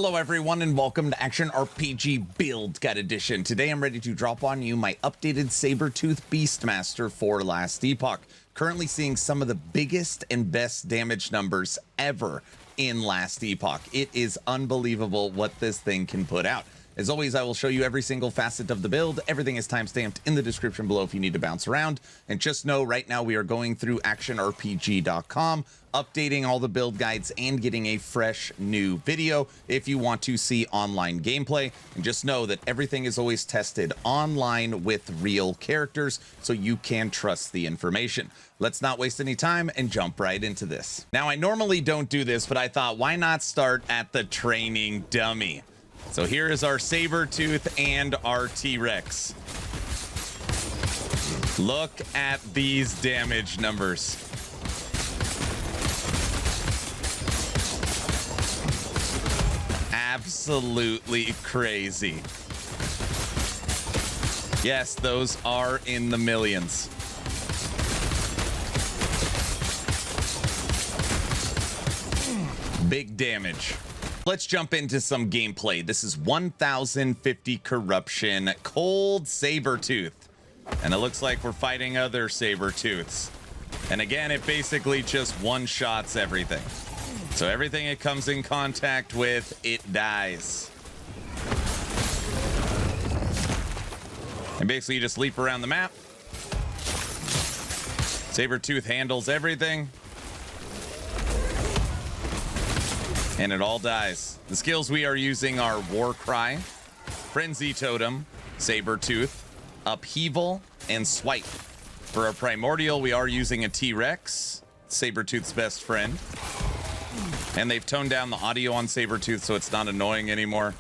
Hello everyone and welcome to Action RPG Build Guide Edition. Today I'm ready to drop on you my updated Sabertooth Beastmaster for Last Epoch. Currently seeing some of the biggest and best damage numbers ever in Last Epoch. It is unbelievable what this thing can put out. As always, I will show you every single facet of the build. Everything is timestamped in the description below if you need to bounce around. And just know right now we are going through actionrpg.com, updating all the build guides and getting a fresh new video if you want to see online gameplay. And just know that everything is always tested online with real characters, so you can trust the information. Let's not waste any time and jump right into this. Now, I normally don't do this, but I thought, why not start at the training dummy? So here is our Sabertooth and our T-Rex. Look at these damage numbers. Absolutely crazy. Yes, those are in the millions. Big damage. Let's jump into some gameplay. This is 1050 corruption, cold Sabertooth. And it looks like we're fighting other Sabertooths. And again, it basically just one-shots everything. So everything it comes in contact with, it dies. And basically you just leap around the map. Sabertooth handles everything. And it all dies. The skills we are using are War Cry, Frenzy Totem, Sabertooth, Upheaval, and Swipe. For our Primordial, we are using a T-Rex, Sabertooth's best friend. And they've toned down the audio on Sabertooth so it's not annoying anymore.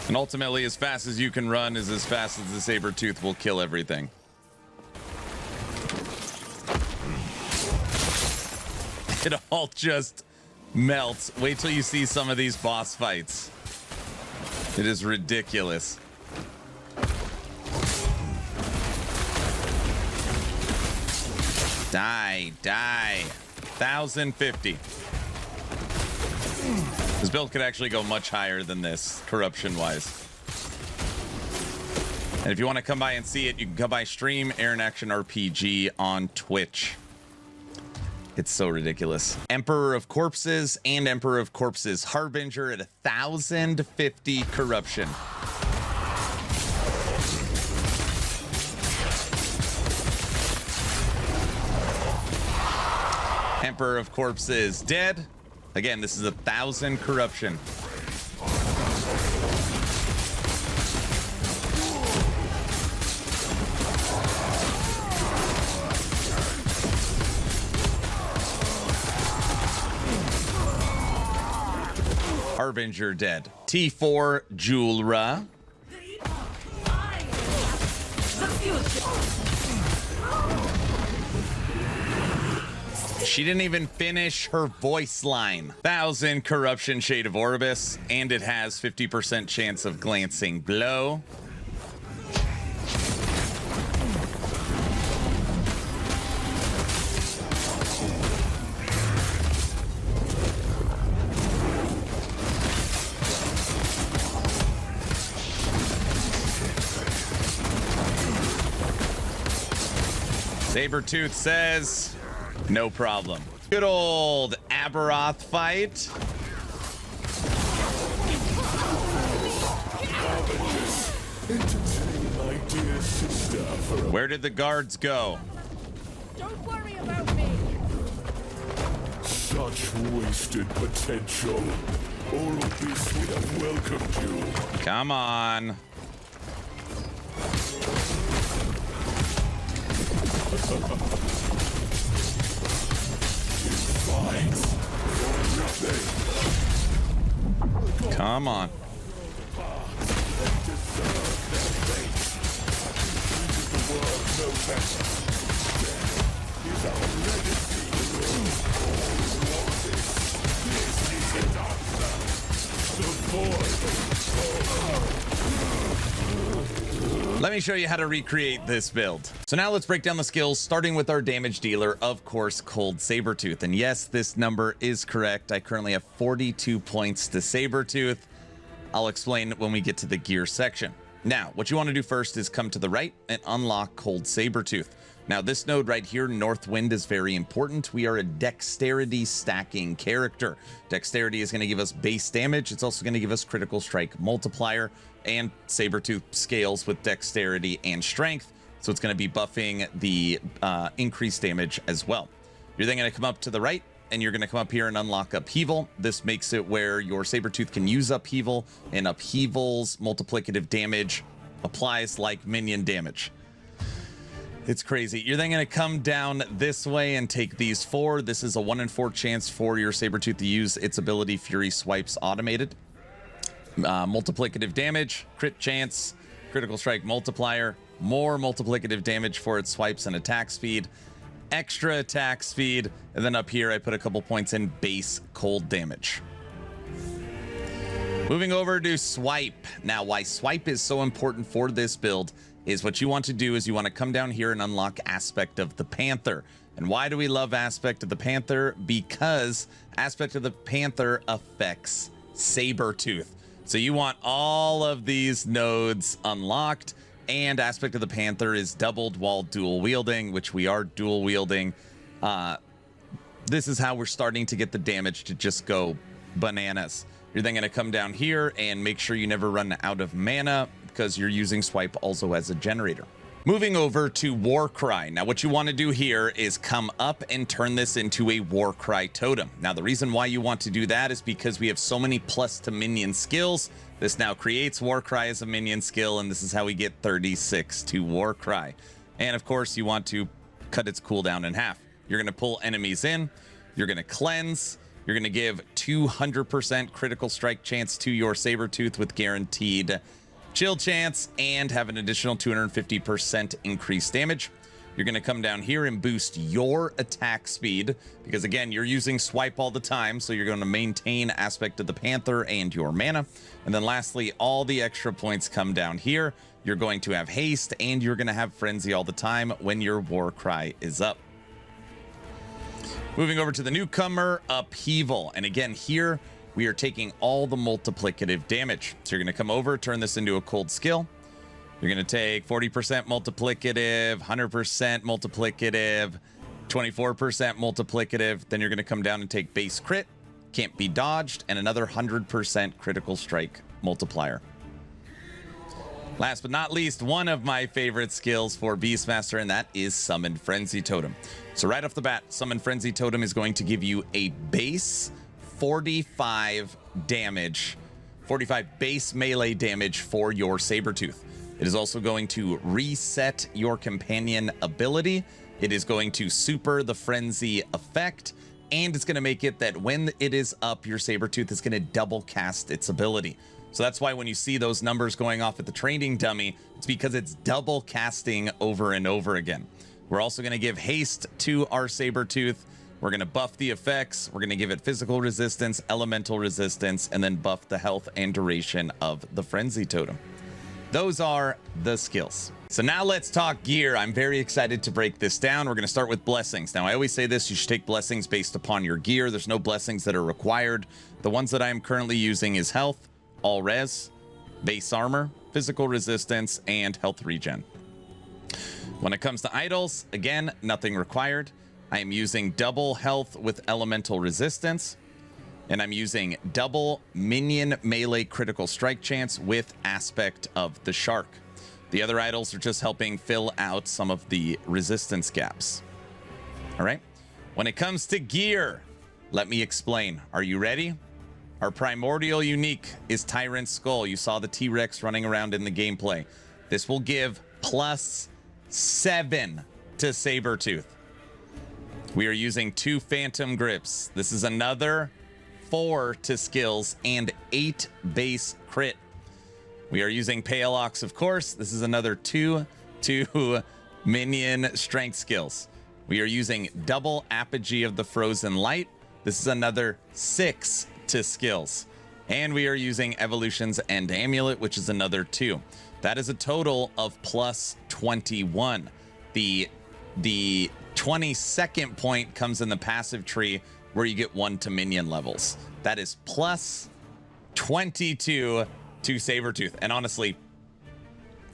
And ultimately, as fast as you can run is as fast as the Sabertooth will kill everything. It all just melts. Wait till you see some of these boss fights. It is ridiculous. Die. 1050. This build could actually go much higher than this, corruption-wise. And if you want to come by and see it, you can come by stream Aaron Action RPG on Twitch. It's so ridiculous. Emperor of Corpses and Emperor of Corpses Harbinger at 1050 corruption. Emperor of Corpses dead. Again, this is 1000 corruption. Harbinger dead. T4 Julra. She didn't even finish her voice line. 1000 corruption Shade of Orbis, and it has 50% chance of glancing blow. Sabertooth says, no problem. Good old Aberoth fight. Where did the guards go? Don't worry about me. Such wasted potential. Oral Beast would have welcomed you. Come on. Come on. Let me show you how to recreate this build. So now let's break down the skills, starting with our damage dealer, of course, Cold Sabertooth. And yes, this number is correct. I currently have 42 points to Sabertooth. I'll explain when we get to the gear section. Now, what you want to do first is come to the right and unlock Cold Sabertooth. Now, this node right here, Northwind, is very important. We are a dexterity stacking character. Dexterity is going to give us base damage. It's also going to give us critical strike multiplier, and Sabertooth scales with dexterity and strength. So it's going to be buffing the increased damage as well. You're then going to come up to the right, and you're going to come up here and unlock Upheaval. This makes it where your Sabertooth can use Upheaval, and Upheaval's multiplicative damage applies like minion damage. It's crazy. You're then going to come down this way and take these 4. This is a 1 in 4 chance for your Sabertooth to use its ability Fury Swipes automated. Multiplicative damage, crit chance, critical strike multiplier, more multiplicative damage for its swipes and attack speed, extra attack speed, and then up here I put a couple points in base cold damage. Moving over to swipe. Now, why swipe is so important for this build is what you want to do is you want to come down here and unlock Aspect of the Panther. And why do we love Aspect of the Panther? Because Aspect of the Panther affects Sabertooth. So you want all of these nodes unlocked, and Aspect of the Panther is doubled while dual wielding, which we are dual wielding. This is how we're starting to get the damage to just go bananas. You're then going to come down here and make sure you never run out of mana, because you're using swipe also as a generator. Moving over to Warcry. Now, what you want to do here is come up and turn this into a Warcry totem. Now, the reason why you want to do that is because we have so many plus to minion skills. This now creates Warcry as a minion skill, and this is how we get 36 to Warcry. And of course, you want to cut its cooldown in half. You're going to pull enemies in. You're going to cleanse. You're going to give 200% critical strike chance to your Sabertooth with guaranteed chill chance, and have an additional 250% increased damage. You're going to come down here and boost your attack speed, because again, you're using swipe all the time, so you're going to maintain Aspect of the Panther and your mana. And then lastly, all the extra points come down here. You're going to have haste, and you're going to have frenzy all the time when your Warcry is up. Moving over to the newcomer, Upheaval. And again, here we are taking all the multiplicative damage. So you're going to come over, turn this into a cold skill. You're going to take 40% multiplicative, 100% multiplicative, 24% multiplicative. Then you're going to come down and take base crit, can't be dodged, and another 100% critical strike multiplier. Last but not least, one of my favorite skills for Beastmaster, and that is Summoned Frenzy Totem. So right off the bat, Summoned Frenzy Totem is going to give you a base 45 damage, 45 base melee damage for your Sabertooth. It is also going to reset your companion ability. It is going to super the frenzy effect, and it's going to make it that when it is up, your Sabertooth is going to double cast its ability. So that's why when you see those numbers going off at the training dummy, it's because it's double casting over and over again. We're also going to give haste to our Sabertooth. We're going to buff the effects. We're going to give it physical resistance, elemental resistance, and then buff the health and duration of the Frenzy Totem. Those are the skills. So now let's talk gear. I'm very excited to break this down. We're going to start with blessings. Now, I always say this, you should take blessings based upon your gear. There's no blessings that are required. The ones that I am currently using is health, all res, base armor, physical resistance, and health regen. When it comes to idols, again, nothing required. I am using double health with elemental resistance, and I'm using double minion melee critical strike chance with Aspect of the Shark. The other idols are just helping fill out some of the resistance gaps. All right. When it comes to gear, let me explain. Are you ready? Our primordial unique is Tyrant Skull. You saw the T-Rex running around in the gameplay. This will give +7 to Sabertooth. We are using 2 Phantom Grips. This is another 4 to skills and 8 base crit. We are using Pale Ox, of course. This is another 2 to minion strength skills. We are using double Apogee of the Frozen Light. This is another 6 to skills. And we are using Evolutions and Amulet, which is another 2. That is a total of plus 21. The 22nd point comes in the passive tree where you get 1 to minion levels. That is plus 22 to Sabertooth. And honestly,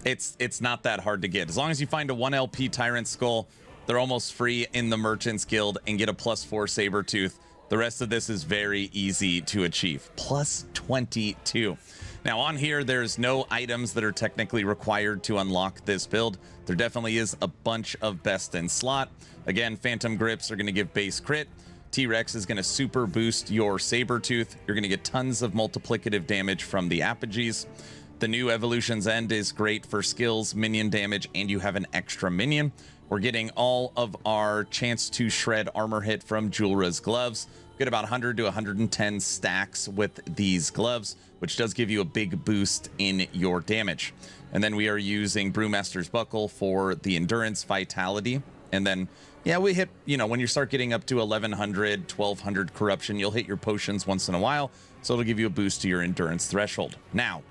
it's not that hard to get. As long as you find a 1 LP Tyrant Skull, they're almost free in the Merchants Guild, and get a plus 4 Sabertooth. The rest of this is very easy to achieve. Plus 22. Now on here, there's no items that are technically required to unlock this build. There definitely is a bunch of best in slot. Again, Phantom Grips are going to give base crit. T-Rex is going to super boost your Sabertooth. You're going to get tons of multiplicative damage from the Apogees. The new Evolution's End is great for skills, minion damage, and you have an extra minion. We're getting all of our chance to shred armor hit from Julra's gloves. Get about 100 to 110 stacks with these gloves, which does give you a big boost in your damage. And then we are using Brewmaster's Buckle for the endurance, vitality. And then, yeah, we hit, you know, when you start getting up to 1100, 1200 corruption, you'll hit your potions once in a while. So it'll give you a boost to your endurance threshold. Now,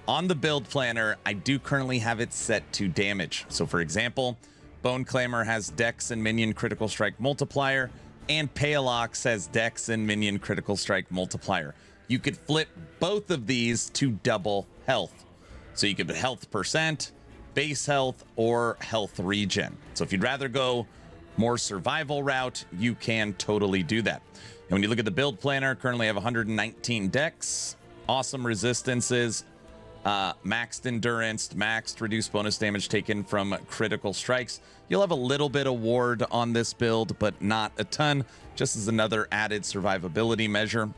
on the build planner, I do currently have it set to damage. So for example, Bone Clamor has Dex and Minion Critical Strike Multiplier, and Paleox has Dex and Minion Critical Strike Multiplier. You could flip both of these to double health. So you could put health percent, base health, or health regen. So if you'd rather go more survival route, you can totally do that. And when you look at the build planner, currently I have 119 Dex, awesome resistances, maxed endurance, maxed reduced bonus damage taken from critical strikes. You'll have a little bit of ward on this build, but not a ton, just as another added survivability measure.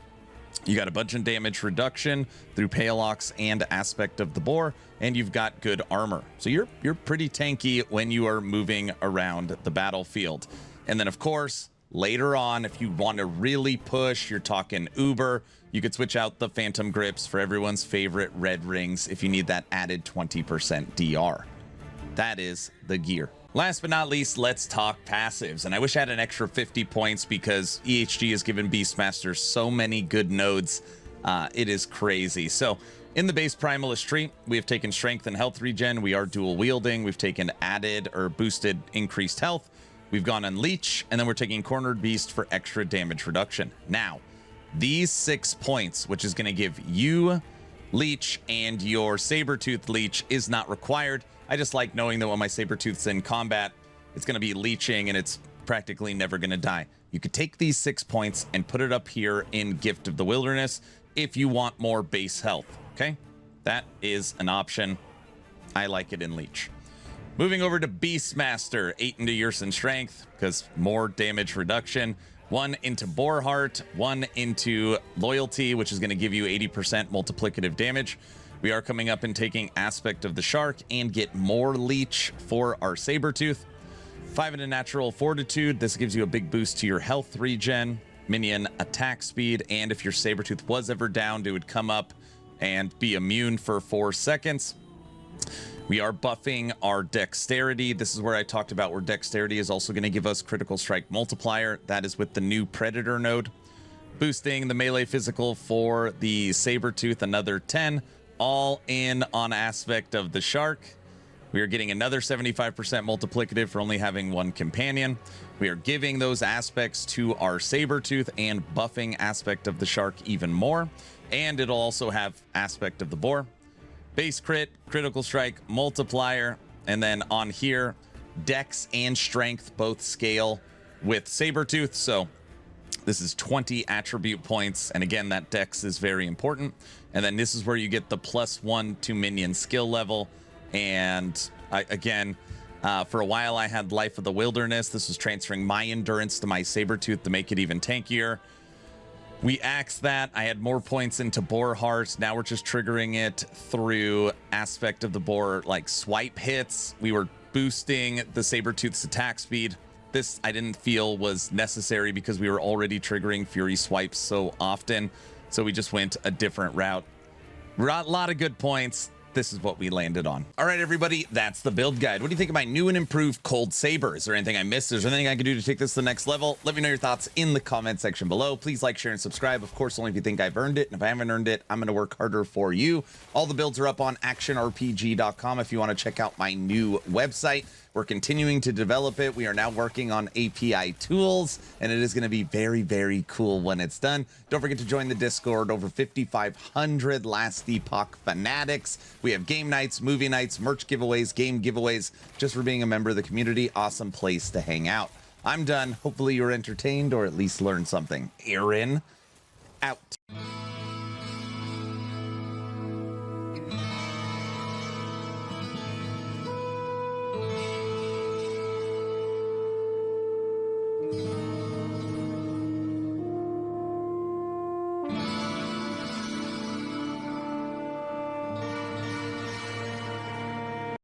You got a bunch of damage reduction through Paleox and Aspect of the Boar, and you've got good armor. So you're pretty tanky when you are moving around the battlefield. And then of course, later on, if you want to really push, you're talking Uber, you could switch out the Phantom Grips for everyone's favorite red rings if you need that added 20% DR. That is the gear. Last but not least, let's talk passives. And I wish I had an extra 50 points because EHG has given Beastmaster so many good nodes. It is crazy. So in the base Primalist tree, we have taken strength and health regen. We are dual wielding. We've taken added or boosted increased health. We've gone on Leech, and then we're taking Cornered Beast for extra damage reduction. Now, these 6 points, which is going to give you Leech and your Sabertooth Leech, is not required. I just like knowing that when my Sabertooth's in combat, it's going to be leeching and it's practically never going to die. You could take these 6 points and put it up here in Gift of the Wilderness if you want more base health, okay? That is an option. I like it in Leech. Moving over to Beastmaster, 8 into Yersin Strength, because more damage reduction. 1 into Boarheart, 1 into Loyalty, which is going to give you 80% multiplicative damage. We are coming up and taking Aspect of the Shark and get more Leech for our Sabertooth. 5 into Natural Fortitude. This gives you a big boost to your health regen, minion attack speed, and if your Sabertooth was ever downed, it would come up and be immune for 4 seconds. We are buffing our Dexterity. This is where I talked about where Dexterity is also going to give us Critical Strike Multiplier. That is with the new Predator node. Boosting the melee physical for the Sabertooth, another 10. All in on Aspect of the Shark. We are getting another 75% multiplicative for only having 1 companion. We are giving those aspects to our Sabertooth and buffing Aspect of the Shark even more. And it'll also have Aspect of the Boar. Base crit, critical strike, multiplier, and then on here, Dex and Strength both scale with Sabertooth. So this is 20 attribute points, and again, that Dex is very important. And then this is where you get the +1 to minion skill level. And for a while I had Life of the Wilderness. This was transferring my endurance to my Sabertooth to make it even tankier. We axed that. I had more points into Boarheart. Now we're just triggering it through Aspect of the Boar, like swipe hits. We were boosting the Sabertooth's attack speed. This I didn't feel was necessary because we were already triggering Fury swipes so often. So we just went a different route. A lot of good points. this is what we landed on. All right, everybody, that's the build guide. What do you think of my new and improved Cold Saber? Is there anything I missed? Is there anything I can do to take this to the next level? Let me know your thoughts in the comment section below. Please like, share, and subscribe. Of course, only if you think I've earned it. And if I haven't earned it, I'm going to work harder for you. All the builds are up on actionrpg.com if you want to check out my new website. We're continuing to develop it. We are now working on API tools, and it is going to be very, very cool when it's done. Don't forget to join the Discord. Over 5,500 Last Epoch fanatics. We have game nights, movie nights, merch giveaways, game giveaways. Just for being a member of the community, awesome place to hang out. I'm done. Hopefully you're entertained or at least learned something. Aaron, out.